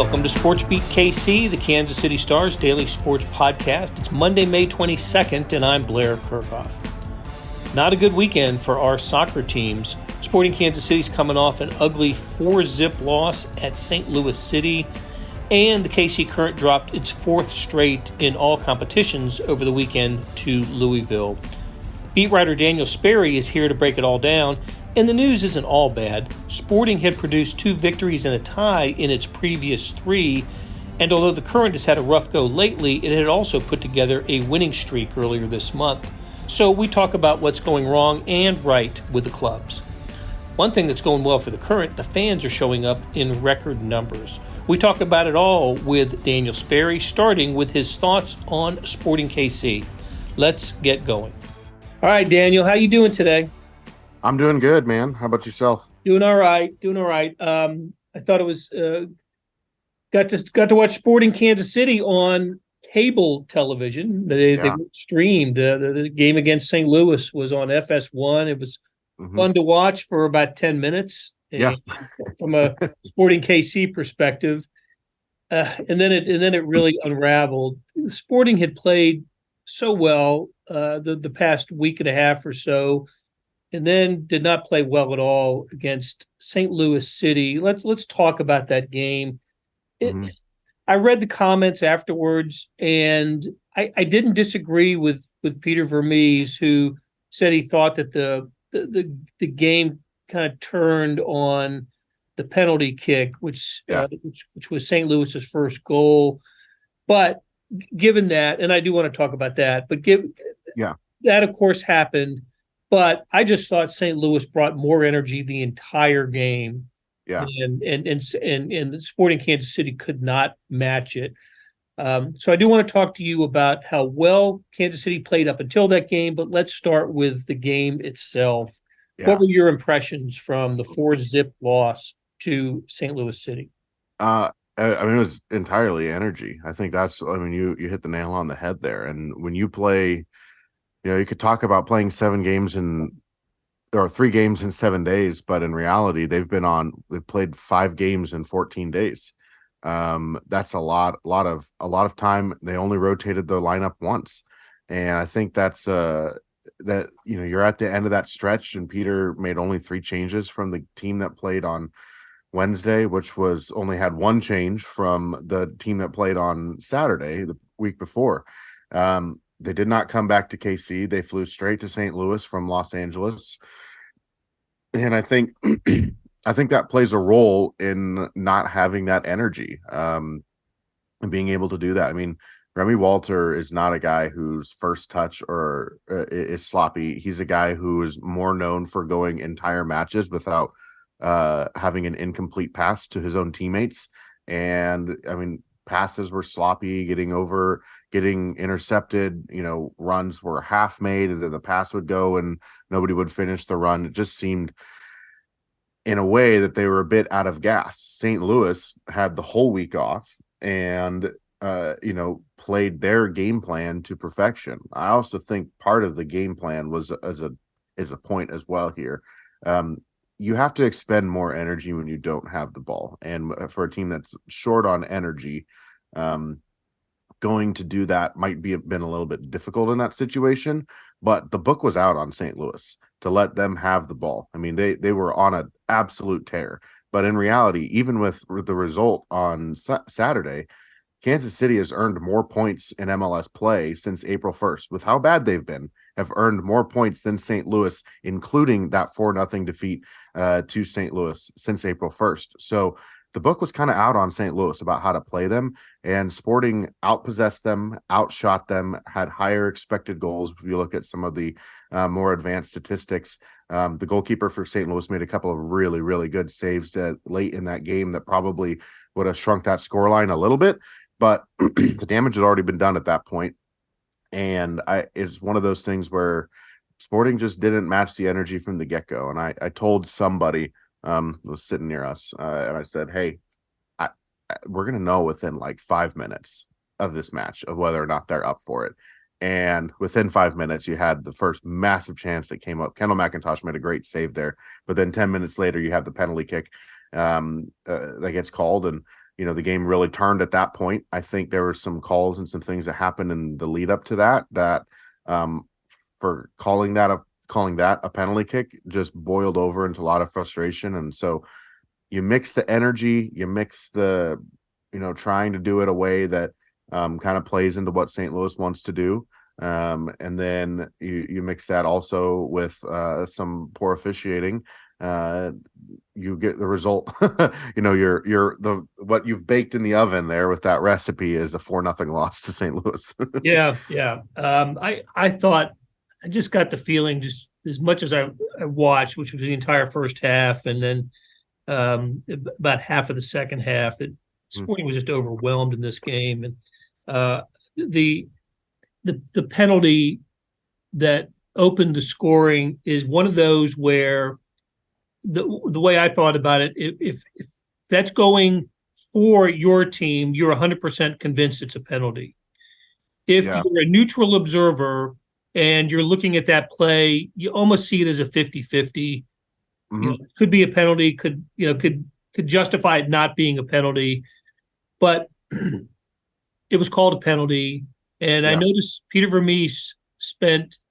Welcome to SportsBeat KC, the Kansas City Star's daily sports podcast. It's Monday, May 22nd, and I'm Blair Kirchhoff. Not a good weekend for our soccer teams. Sporting Kansas City's coming off an ugly 4-zip loss at St. Louis City, and the KC Current dropped its fourth straight in all competitions over the weekend to Louisville. Beat writer Daniel Sperry is here to break it all down, and the news isn't all bad. Sporting had produced 2 victories and a tie in its previous 3, and although the Current has had a rough go lately, it had also put together a winning streak earlier this month. So we talk about what's going wrong and right with the clubs. One thing that's going well for the Current, the fans are showing up in record numbers. We talk about it all with Daniel Sperry, starting with his thoughts on Sporting KC. Let's get going. All right, Daniel, how you doing today? I'm doing good, man. How about yourself? Doing all right. I thought it was got to watch Sporting Kansas City on cable television. They streamed the game against St. Louis was on FS1. It was fun to watch for about 10 minutes. From a Sporting KC perspective, and then it really unraveled. Sporting had played so well the past week and a half or so, and then did not play well at all against St. Louis City. Let's talk about that game. I read the comments afterwards, and I didn't disagree with Peter Vermees, who said he thought that the game kind of turned on the penalty kick, which was St. Louis's first goal. But given that, and I do want to talk about that, but that of course happened. But I just thought St. Louis brought more energy the entire game. And Sporting Kansas City could not match it. So I do want to talk to you about how well Kansas City played up until that game, but let's start with the game itself. Yeah. What were your impressions from the 4-zip loss to St. Louis City? I mean, it was entirely energy. I think you hit the nail on the head there. And when you play, you could talk about playing 3 games in 7 days, but in reality, they've played 5 games in 14 days. That's a lot of time. They only rotated the lineup once. And I think that's that you're at the end of that stretch, and Peter made only 3 changes from the team that played on Wednesday, which was only had 1 change from the team that played on Saturday, the week before. They did not come back to KC. They flew straight to St. Louis from Los Angeles. And I think that plays a role in not having that energy and being able to do that. I mean, Remy Walter is not a guy whose first touch or is sloppy. He's a guy who is more known for going entire matches without having an incomplete pass to his own teammates. And I mean, passes were sloppy, getting intercepted, runs were half made, and then the pass would go and nobody would finish the run. It just seemed in a way that they were a bit out of gas. St. Louis had the whole week off and played their game plan to perfection. I also think part of the game plan was is a point as well here. You have to expend more energy when you don't have the ball. And for a team that's short on energy, going to do that might been a little bit difficult in that situation. But the book was out on St. Louis to let them have the ball. I mean, they were on an absolute tear. But in reality, even with the result on Saturday, Kansas City has earned more points in MLS play since April 1st. With how bad they've been, have earned more points than St. Louis, including that 4-0 defeat to St. Louis since April 1st. So the book was kind of out on St. Louis about how to play them, and Sporting outpossessed them, outshot them, had higher expected goals. If you look at some of the more advanced statistics, the goalkeeper for St. Louis made a couple of really, really good saves late in that game that probably would have shrunk that scoreline a little bit. But the damage had already been done at that point. And it's one of those things where Sporting just didn't match the energy from the get-go. And I told somebody who was sitting near us, and I said, hey, we're going to know within like 5 minutes of this match of whether or not they're up for it. And within 5 minutes, you had the first massive chance that came up. Kendall McIntosh made a great save there. But then 10 minutes later, you have the penalty kick that gets called. And the game really turned at that point. I think there were some calls and some things that happened in the lead up to that for calling that a penalty kick just boiled over into a lot of frustration. And so you mix the energy, you mix the, trying to do it a way that kind of plays into what St. Louis wants to do. And then you mix that also with some poor officiating. You get the result. What you've baked in the oven there with that recipe is a 4-0 loss to St. Louis. Yeah. I thought, I just got the feeling, just as much as I watched, which was the entire first half, and then about half of the second half, that Sporting was just overwhelmed in this game. And the penalty that opened the scoring is one of those where the way I thought about it, if that's going for your team, you're 100% convinced it's a penalty. If you're a neutral observer and you're looking at that play, you almost see it as a 50-50. Could be a penalty, could justify it not being a penalty, but it was called a penalty. And I noticed Peter Vermees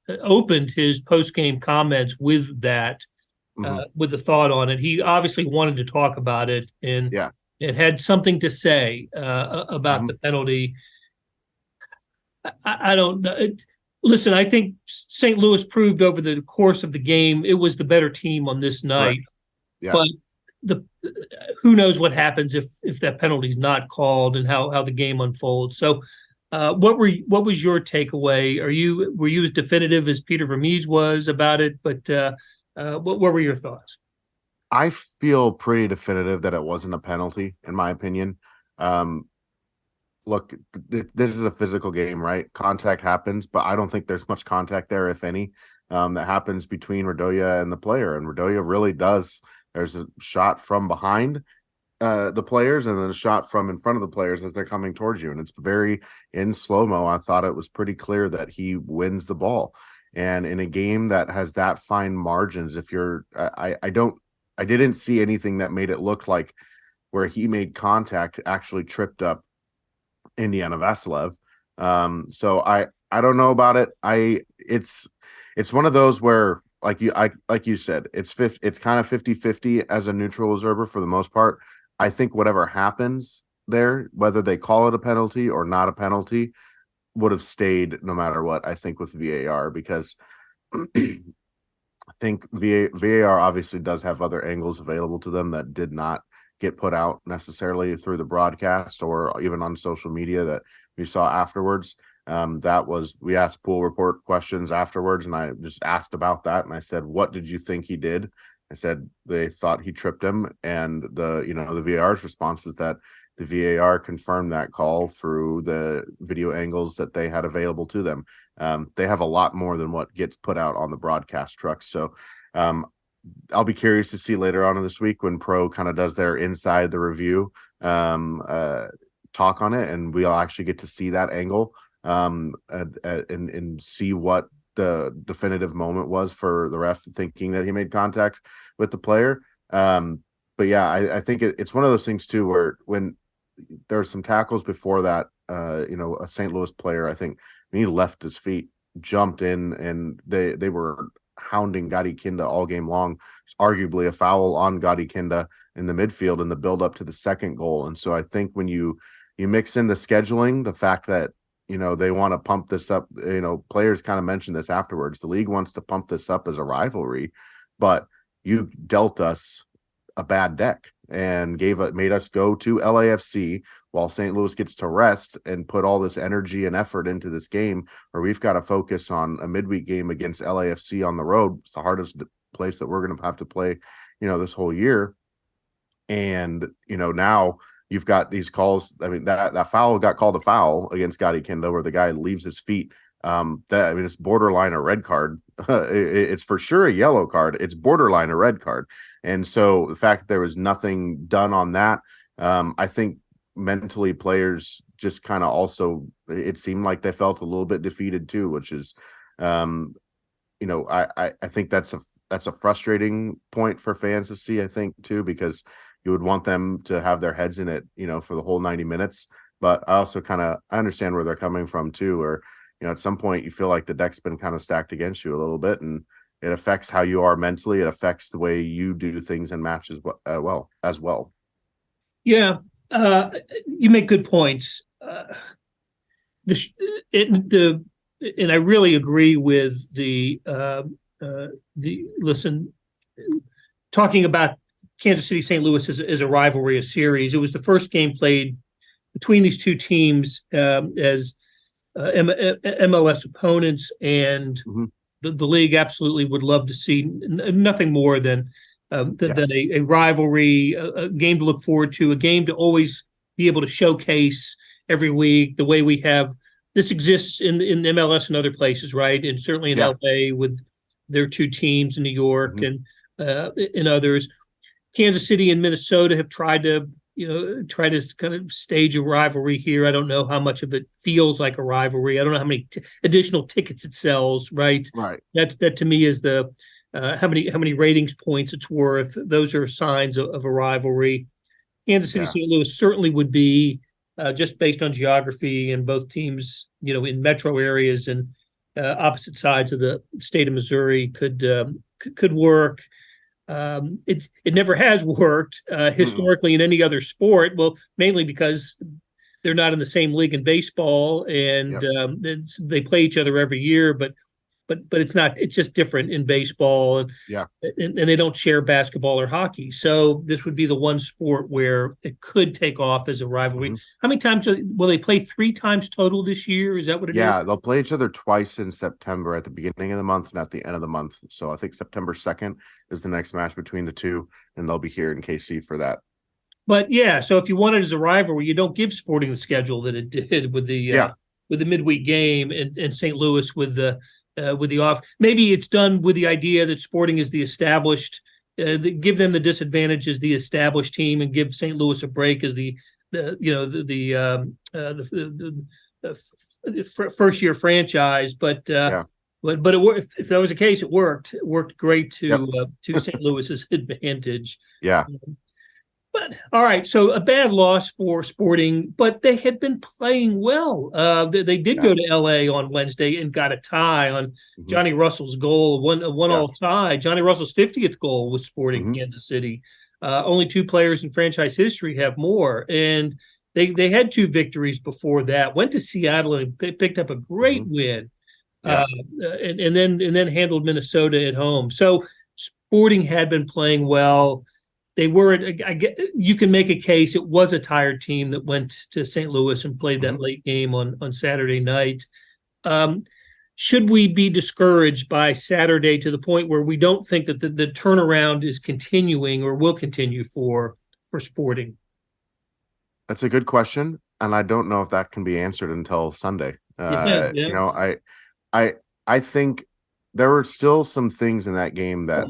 opened his post-game comments with that, with a thought on it. He obviously wanted to talk about it and had something to say about the penalty. I don't know. Listen, I think St. Louis proved over the course of the game it was the better team on this night. But who knows what happens if that penalty's not called and how the game unfolds. So what was your takeaway? Were you as definitive as Peter Vermees was about it? But what were your thoughts? I feel pretty definitive that it wasn't a penalty, in my opinion. Look, this is a physical game, right? Contact happens, but I don't think there's much contact there, if any, that happens between Radoja and the player. And Radoja really does. There's a shot from behind the players and then a shot from in front of the players as they're coming towards you. And it's very in slow-mo. I thought it was pretty clear that he wins the ball. And in a game that has that fine margins, I didn't see anything that made it look like where he made contact actually tripped up Indiana Vasilev. So I don't know about it. It's one of those where like you said, it's kind of 50-50 as a neutral observer for the most part. I think whatever happens there, whether they call it a penalty or not a penalty, would have stayed no matter what, I think, with VAR, because I think VAR obviously does have other angles available to them that did not get put out necessarily through the broadcast or even on social media that we saw afterwards. We asked pool report questions afterwards, and I just asked about that. And I said, what did you think he did? I said, they thought he tripped him. And the VAR's response was that the VAR confirmed that call through the video angles that they had available to them. They have a lot more than what gets put out on the broadcast trucks. So I'll be curious to see later on in this week when Pro kind of does their inside the review talk on it, and we'll actually get to see that angle and see what the definitive moment was for the ref thinking that he made contact with the player. But yeah, I think it's one of those things too, where when there's some tackles before that, a St. Louis player, I think when he left his feet, jumped in, and they were hounding Gadi Kinda all game long. It's arguably a foul on Gadi Kinda in the midfield in the build up to the second goal. And so I think when you mix in the scheduling, the fact that they want to pump this up, players kind of mentioned this afterwards. The league wants to pump this up as a rivalry, but you dealt us a bad deck and made us go to LAFC while St. Louis gets to rest and put all this energy and effort into this game where we've got to focus on a midweek game against LAFC on the road. It's the hardest place that we're going to have to play, this whole year. And, now you've got these calls. I mean, that foul got called a foul against Gadi Kinda where the guy leaves his feet. It's borderline a red card. It's for sure a yellow card. It's borderline a red card. And so the fact that there was nothing done on that, I think mentally players just kind of also, it seemed like they felt a little bit defeated too, which is, I think that's a frustrating point for fans to see, I think too, because you would want them to have their heads in it, for the whole 90 minutes. But I also I understand where they're coming from too, where, at some point you feel like the deck's been kind of stacked against you a little bit, and it affects how you are mentally. It affects the way you do things in matches as well. Yeah, you make good points. And I really agree with listen, talking about Kansas City St. Louis as a rivalry, a series. It was the first game played between these two teams as MLS opponents, and the league absolutely would love to see nothing more than a rivalry, a game to look forward to, a game to always be able to showcase every week the way we have. This exists in MLS and other places, right? And certainly in LA with their two teams in New York and in others. Kansas City and Minnesota have tried to kind of stage a rivalry here. I don't know how much of it feels like a rivalry. I don't know how many additional tickets it sells, right? Right. That to me is the how many ratings points it's worth. Those are signs of a rivalry. Kansas City, St. Louis certainly would be, just based on geography, and both teams, in metro areas and opposite sides of the state of Missouri could work. It never has worked historically in any other sport. Well, mainly because they're not in the same league in baseball, and they play each other every year. But it's not. It's just different in baseball, and they don't share basketball or hockey. So this would be the one sport where it could take off as a rivalry. How many times will they play? 3 times total this year? Is that what it is? Yeah, they'll play each other twice in September, at the beginning of the month and at the end of the month. So I think September 2nd is the next match between the two, and they'll be here in KC for that. But so if you want it as a rivalry, you don't give Sporting the schedule that it did with the midweek game, and St. Louis with the off. Maybe it's done with the idea that Sporting is the established, give them the disadvantage as the established team, and give St. Louis a break as the first year franchise. But if that was the case, it worked. It worked great to St. Louis's advantage. Yeah. But all right, so a bad loss for Sporting, but they had been playing well. They did go to LA on Wednesday and got a tie on Johnny Russell's goal, one all tie. Johnny Russell's 50th goal with Sporting Kansas City. Only 2 players in franchise history have more, and they had 2 victories before that. Went to Seattle and picked up a great win, and then handled Minnesota at home. So Sporting had been playing well. They were. You can make a case it was a tired team that went to St. Louis and played that late game on Saturday night. Should we be discouraged by Saturday to the point where we don't think that the turnaround is continuing or will continue for Sporting? That's a good question, and I don't know if that can be answered until Sunday. I think there were still some things in that game that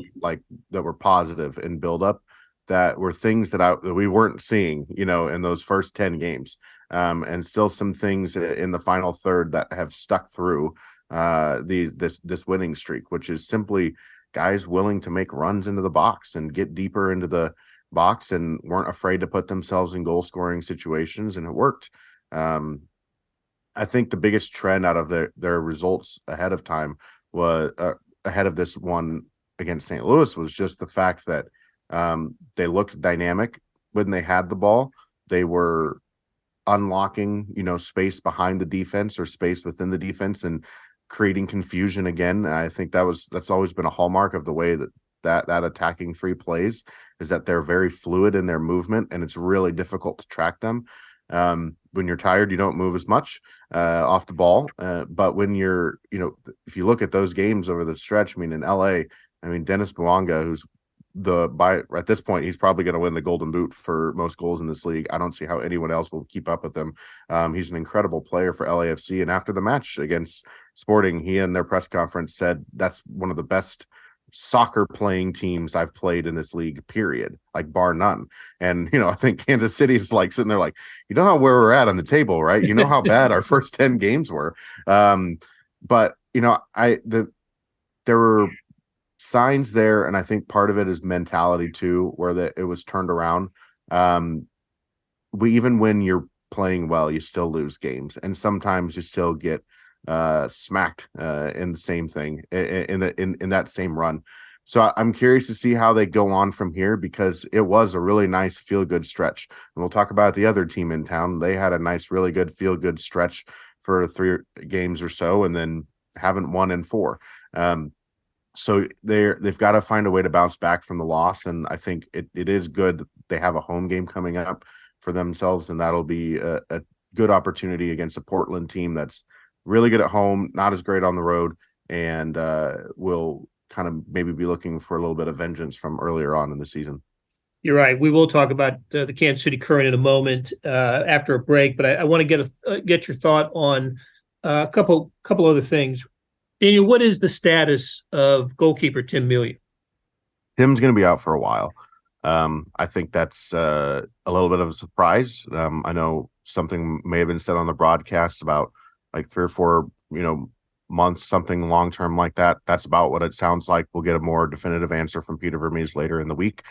were positive in buildup, that were things that we weren't seeing, in those first 10 games, and still some things in the final third that have stuck through this winning streak, which is simply guys willing to make runs into the box and get deeper into the box, and weren't afraid to put themselves in goal scoring situations, and it worked. I think the biggest trend out of their results ahead of time was ahead of this one against St. Louis was just the fact that they looked dynamic when they had the ball. They were unlocking, space behind the defense or space within the defense and creating confusion again. And I think that's always been a hallmark of the way that attacking 3 plays, is that they're very fluid in their movement, and it's really difficult to track them. When you're tired, you don't move as much off the ball. But when you're, if you look at those games over the stretch, in LA, Dennis Bouanga, who's at this point, he's probably going to win the Golden Boot for most goals in this league. I don't see how anyone else will keep up with him. He's an incredible player for LAFC. And after the match against Sporting, he in their press conference said that's one of the best soccer playing teams I've played in this league, period, bar none. And I think Kansas City is sitting there where we're at on the table, right? How bad our first 10 games were. But there were signs there, and I think part of it is mentality too, where it was turned around even when you're playing well, you still lose games, and sometimes you still get smacked in the same thing in that same run. So I'm curious to see how they go on from here, because it was a really nice feel good stretch. And we'll talk about the other team in town. They had a nice, really good feel good stretch for 3 games or so, and then haven't won in 4. So they've got to find a way to bounce back from the loss. And I think it is good. They have a home game coming up for themselves, and that'll be a good opportunity against a Portland team that's really good at home, not as great on the road, and will kind of maybe be looking for a little bit of vengeance from earlier on in the season. You're right. We will talk about the Kansas City Current in a moment after a break, but I want to get your thought on a couple other things. Daniel, what is the status of goalkeeper Tim Melia? Tim's going to be out for a while. I think that's a little bit of a surprise. I know something may have been said on the broadcast about like 3 or 4, months, something long-term like that. That's about what it sounds like. We'll get a more definitive answer from Peter Vermees later in the week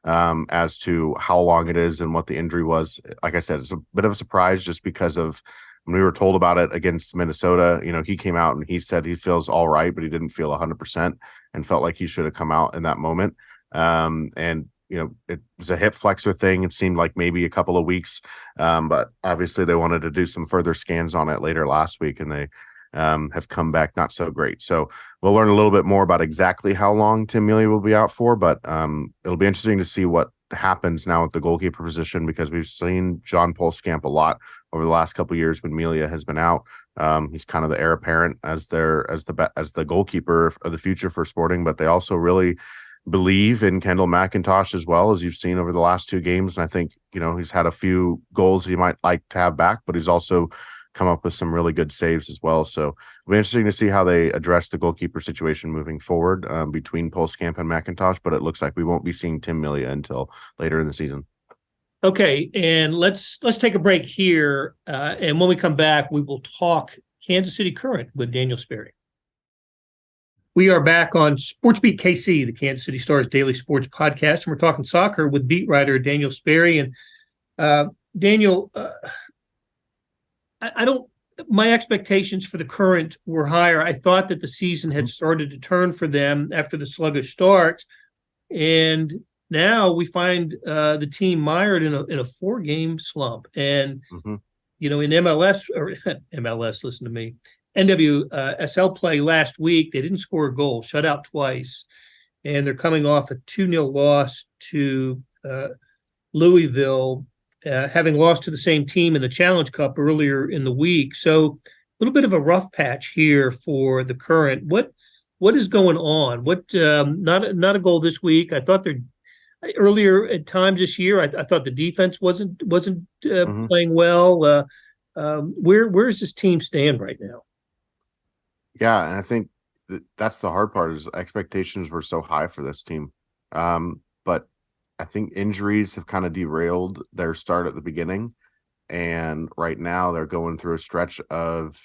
as to how long it is and what the injury was. Like I said, it's a bit of a surprise just because of when we were told about it against Minnesota. He came out and he said he feels all right, but he didn't feel 100% and felt like he should have come out in that moment. And it was a hip flexor thing. It seemed like maybe a couple of weeks, but obviously they wanted to do some further scans on it later last week, and they have come back not so great. So we'll learn a little bit more about exactly how long Tim Melia will be out for, but it'll be interesting to see what happens now at the goalkeeper position, because we've seen John Polskamp a lot over the last couple of years when Melia has been out. He's kind of the heir apparent as the goalkeeper of the future for Sporting, but they also really believe in Kendall McIntosh as well, as you've seen over the last 2 games. And I think, he's had a few goals he might like to have back, but he's also come up with some really good saves as well. So it'll be interesting to see how they address the goalkeeper situation moving forward between Polskamp and McIntosh, but it looks like we won't be seeing Tim Melia until later in the season. Okay, and let's take a break here, and when we come back, we will talk Kansas City Current with Daniel Sperry. We are back on SportsBeat KC, the Kansas City Star's daily sports podcast, and we're talking soccer with beat writer Daniel Sperry. And Daniel, I don't. My expectations for the Current were higher. I thought that the season had started to turn for them after the sluggish start, and now we find the team mired in a 4-game slump. And in MLS, listen to me. NWSL play last week, they didn't score a goal, shut out twice, and they're coming off a 2-0 loss to Louisville, having lost to the same team in the Challenge Cup earlier in the week. So a little bit of a rough patch here for the Current. What is going on? Not a goal this week. I thought they're earlier at times this year. I thought the defense wasn't playing well. Where does this team stand right now? Yeah, and I think that's the hard part, is expectations were so high for this team. But I think injuries have kind of derailed their start at the beginning. And right now they're going through a stretch of,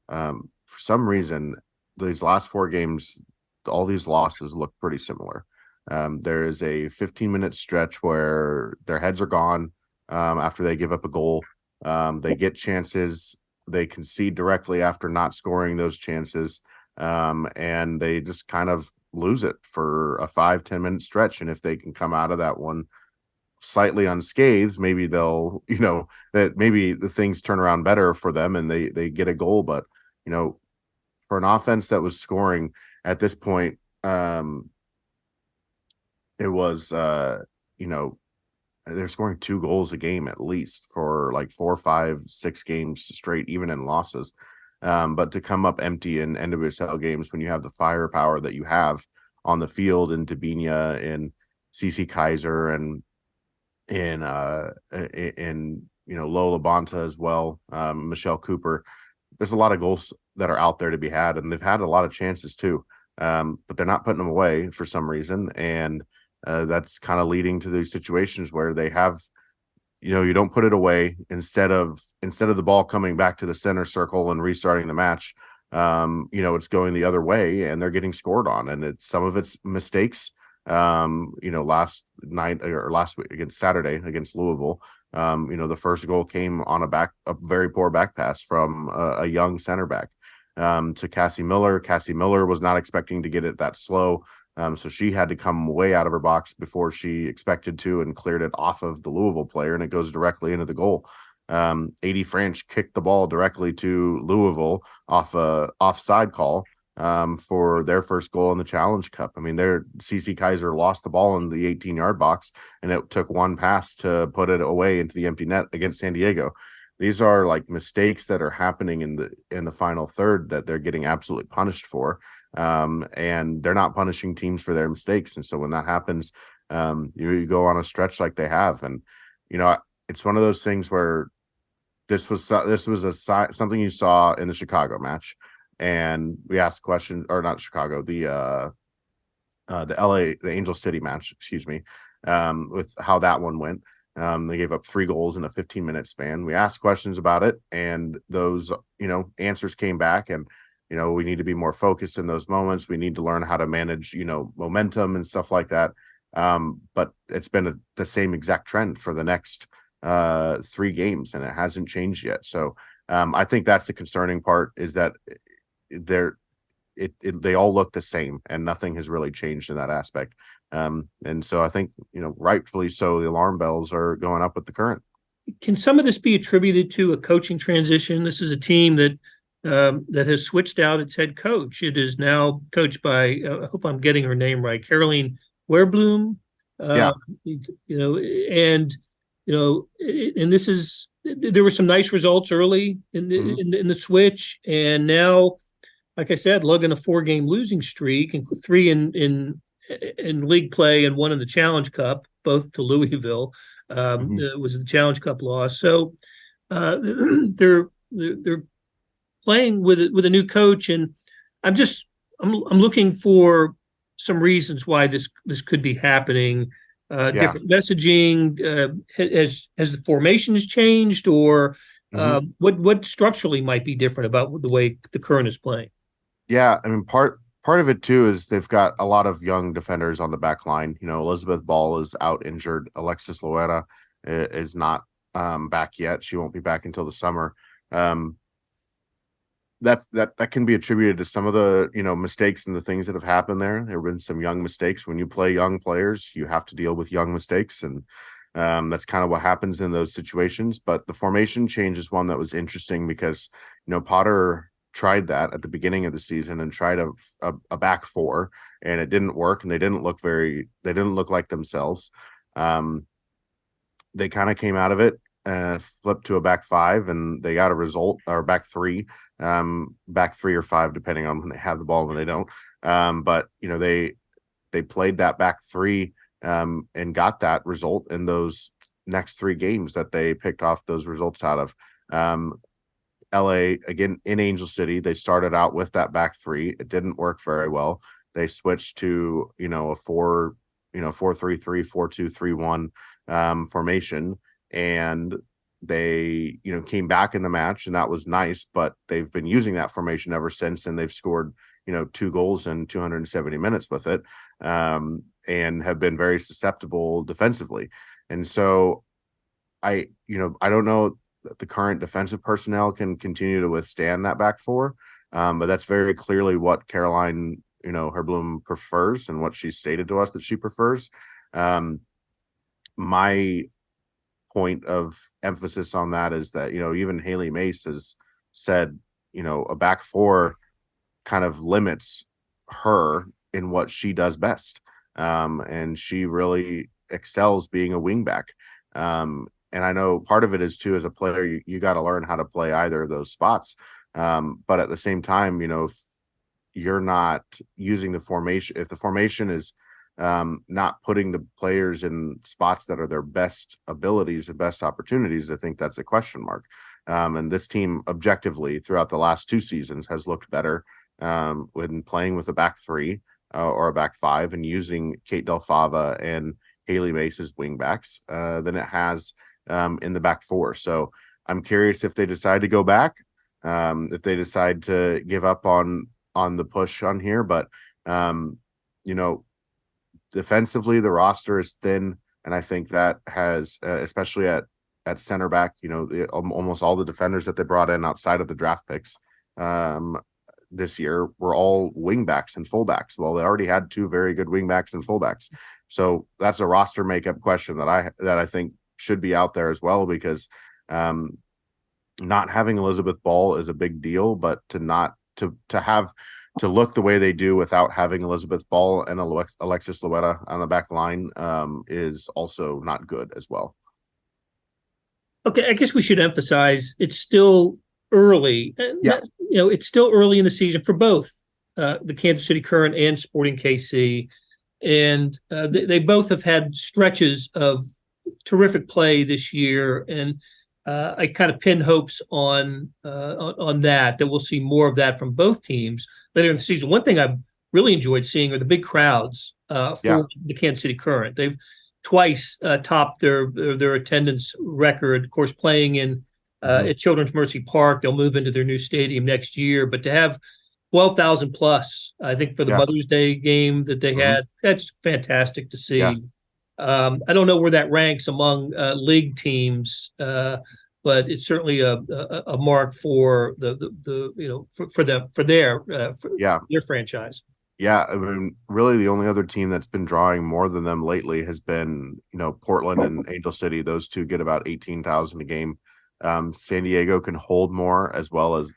for some reason, these last 4 games, all these losses look pretty similar. There is a 15-minute stretch where their heads are gone after they give up a goal. They get chances. They concede directly after not scoring those chances. And they just kind of lose it for a 5-10 minute stretch. And if they can come out of that one slightly unscathed, maybe they'll, that maybe the things turn around better for them and they get a goal. But, for an offense that was scoring at this point, it was, they're scoring 2 goals a game at least for like 4, 5, 6 games straight, even in losses. But to come up empty in NWSL games when you have the firepower that you have on the field in Dabinia and CC Kaiser and in Lola Bonta as well, Michelle Cooper, there's a lot of goals that are out there to be had, and they've had a lot of chances too. But they're not putting them away for some reason. And that's kind of leading to these situations where they have, you don't put it away. Instead of the ball coming back to the center circle and restarting the match, it's going the other way and they're getting scored on. And some of it's mistakes. last night or last week against Saturday against Louisville. The first goal came on a very poor back pass from a young center back to Cassie Miller. Cassie Miller was not expecting to get it that slow. So she had to come way out of her box before she expected to, and cleared it off of the Louisville player, and it goes directly into the goal. AD French kicked the ball directly to Louisville off a offside call for their first goal in the Challenge Cup. I mean, CC Kaiser lost the ball in the 18-yard box, and it took one pass to put it away into the empty net against San Diego. These are like mistakes that are happening in the final third that they're getting absolutely punished for. And they're not punishing teams for their mistakes. And so when that happens, you go on a stretch like they have. And, it's one of those things where this was something you saw in the Chicago match. And we asked questions, or not Chicago, the Angel City match, excuse me, with how that one went. They gave up 3 goals in a 15-minute span. We asked questions about it, and those, answers came back. And, we need to be more focused in those moments. We need to learn how to manage, momentum and stuff like that. But it's been the same exact trend for the next 3 games, and it hasn't changed yet. So I think that's the concerning part, is that they all look the same, and nothing has really changed in that aspect. And so I think, rightfully so, the alarm bells are going up with the Current. Can some of this be attributed to a coaching transition? This is a team that has switched out its head coach. It is now coached by, I hope I'm getting her name right, Caroline Wehrblum. Yeah. And this is, there were some nice results early in the switch, and now, like I said, lugging a 4-game losing streak, and 3 in league play and 1 in the Challenge Cup, both to Louisville. It was a Challenge Cup loss. So they're playing with a new coach, and I'm looking for some reasons why this could be happening. Different messaging, has the formation has changed, or what structurally might be different about the way the Current is playing? Yeah, I mean, part of it too is they've got a lot of young defenders on the back line. Elizabeth Ball is out injured. Alexis Loera is not back yet. She won't be back until the summer. That can be attributed to some of the mistakes and the things that have happened there. There have been some young mistakes. When you play young players, you have to deal with young mistakes, and that's kind of what happens in those situations. But the formation change is one that was interesting, because Potter tried that at the beginning of the season and tried a back 4, and it didn't work, and they didn't look like themselves. They kind of came out of it, flipped to a back 5, and they got a result, or back 3 or 5, depending on when they have the ball and when they don't. But they played that back 3 and got that result in those next 3 games that they picked off those results out of. LA, again, in Angel City, they started out with that back 3. It didn't work very well. They switched to a 4-3-3, 4-2-3-1 formation, and they came back in the match, and that was nice. But they've been using that formation ever since, and they've scored 2 goals in 270 minutes with it, and have been very susceptible defensively. And so I don't know that the Current defensive personnel can continue to withstand that back 4, but that's very clearly what Caroline Wehrblum prefers, and what she stated to us that she prefers. My point of emphasis on that is that even Haley Mace has said a back 4 kind of limits her in what she does best, and she really excels being a wingback. And I know part of it is too, as a player, you got to learn how to play either of those spots. But at the same time, if you're not using the formation, if the formation is not putting the players in spots that are their best abilities and best opportunities, I think that's a question mark. And this team objectively throughout the last 2 seasons has looked better when playing with a back 3 or a back 5, and using Kate Del Fava and Haley Mace as wingbacks than it has in the back 4. So I'm curious if they decide to go back, if they decide to give up on the push on here. But defensively, the roster is thin, and I think that has, especially at center back, almost all the defenders that they brought in outside of the draft picks this year were all wingbacks and fullbacks. Well, they already had two very good wingbacks and fullbacks, so that's a roster makeup question that I think should be out there as well, because not having Elizabeth Ball is a big deal, but to look the way they do without having Elizabeth Ball and Alexis Loetta on the back line is also not good as well. Okay, I guess we should emphasize it's still early. Yeah. It's still early in the season for both the Kansas City Current and Sporting KC, and they both have had stretches of terrific play this year, and I kind of pin hopes on that we'll see more of that from both teams later in the season. One thing I've really enjoyed seeing are the big crowds for the Kansas City Current. They've twice topped their attendance record. Of course, playing in at Children's Mercy Park, they'll move into their new stadium next year. But to have 12,000 plus, I think, for the Mother's Day game that they had, that's fantastic to see. Yeah. I don't know where that ranks among league teams, but it's certainly a mark for their franchise. Yeah, I mean, really, the only other team that's been drawing more than them lately has been, Portland and Angel City. Those two get about 18,000 a game. San Diego can hold more, as well as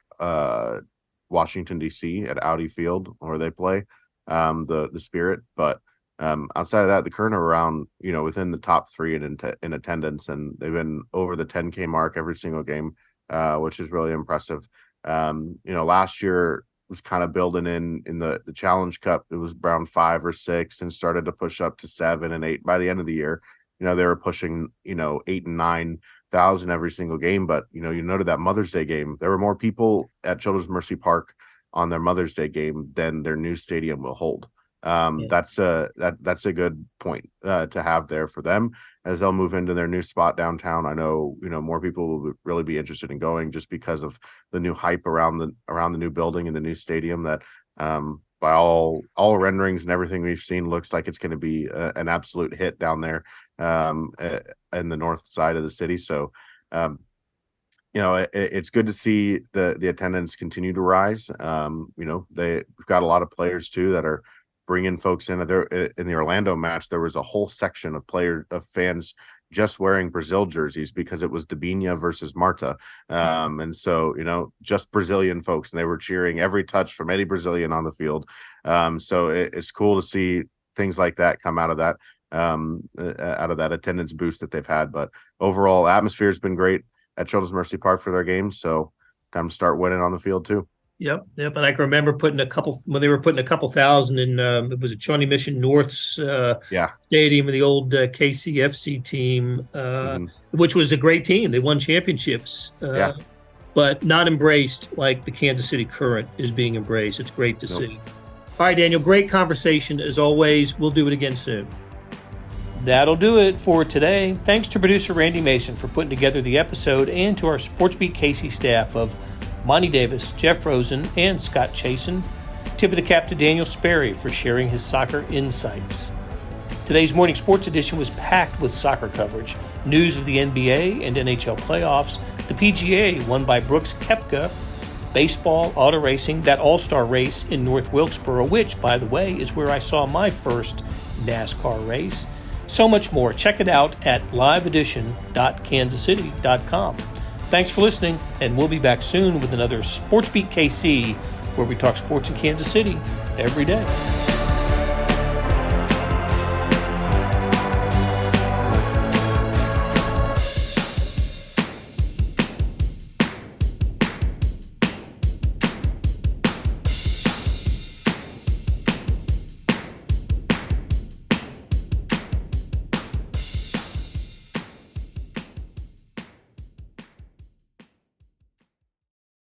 Washington D.C. at Audi Field where they play the Spirit. But outside of that, the Current are around, within the top three in attendance, and they've been over the 10K mark every single game, which is really impressive. Last year was kind of building in the Challenge Cup. It was around 5 or 6 and started to push up to 7 and 8 by the end of the year. They were pushing 8 and 9,000 every single game. But you noted that Mother's Day game, there were more people at Children's Mercy Park on their Mother's Day game than their new stadium will hold. That's a good point to have there for them as they'll move into their new spot downtown. I know more people will really be interested in going just because of the new hype around the new building and the new stadium that by all renderings and everything we've seen looks like it's going to be an absolute hit down there in the north side of the city. So it's good to see the attendance continue to rise. They've got a lot of players too that are bringing folks in. In the Orlando match, there was a whole section of fans just wearing Brazil jerseys because it was Debinha versus Marta. And so, just Brazilian folks, and they were cheering every touch from any Brazilian on the field. So it's cool to see things like that come out of that attendance boost that they've had. But overall, atmosphere has been great at Children's Mercy Park for their games. So time to start winning on the field too. Yep. And I can remember when they were putting a couple thousand in, it was at Shawnee Mission North's stadium of the old KCFC team, which was a great team. They won championships, but not embraced like the Kansas City Current is being embraced. It's great to see. All right, Daniel, great conversation as always. We'll do it again soon. That'll do it for today. Thanks to producer Randy Mason for putting together the episode, and to our SportsBeat KC staff of Monty Davis, Jeff Rosen, and Scott Chasen. Tip of the cap to Daniel Sperry for sharing his soccer insights. Today's morning sports edition was packed with soccer coverage, news of the NBA and NHL playoffs, the PGA won by Brooks Koepka, baseball, auto racing, that all-star race in North Wilkesboro, which, by the way, is where I saw my first NASCAR race. So much more. Check it out at liveedition.kansascity.com. Thanks for listening, and we'll be back soon with another SportsBeat KC, where we talk sports in Kansas City every day.